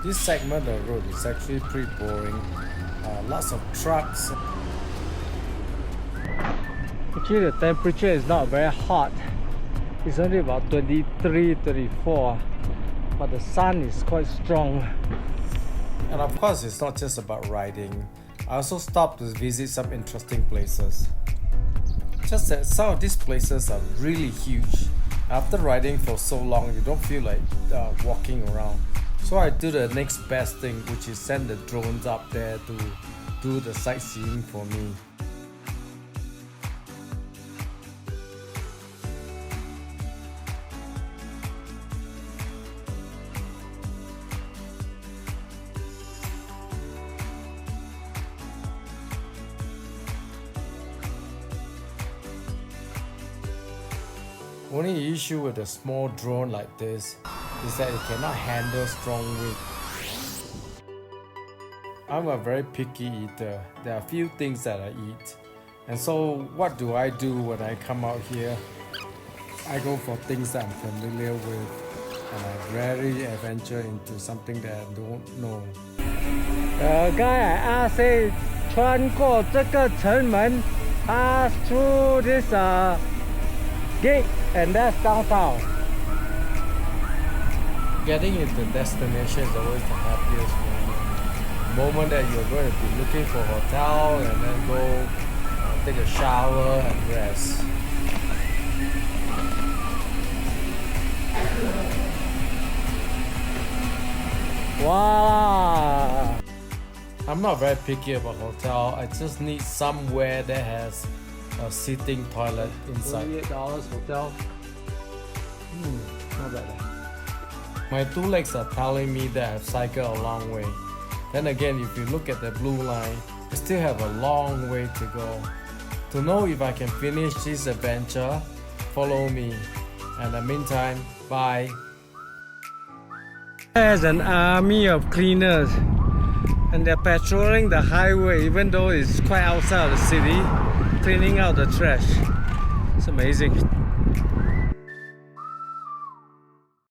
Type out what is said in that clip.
This segment of the road is actually pretty boring. Lots of trucks. Actually, the temperature is not very hot. It's only about 23, 24. But the sun is quite strong. And of course, it's not just about riding. I also stopped to visit some interesting places. Just that some of these places are really huge. After riding for so long, you don't feel like walking around. So I do the next best thing, which is send the drones up there to do the sightseeing for me. Only issue with a small drone like this is that it cannot handle strong wind. I'm a very picky eater. There are few things that I eat. And so what do I do when I come out here? I go for things that I'm familiar with, and I rarely adventure into something that I don't know. The guy I asked said, 穿过这个城门 pass through this gate, and that's downtown. Getting into destination is always the happiest moment. The moment that you're going to be looking for a hotel and then go take a shower and rest. Wow! I'm not very picky about hotel. I just need somewhere that has a sitting toilet inside. $48 hotel. Not bad. My two legs are telling me that I've cycled a long way. Then again, if you look at the blue line, I still have a long way to go. To know if I can finish this adventure, follow me. And in the meantime, bye. There's an army of cleaners, and they're patrolling the highway even though it's quite outside of the city, cleaning out the trash. It's amazing.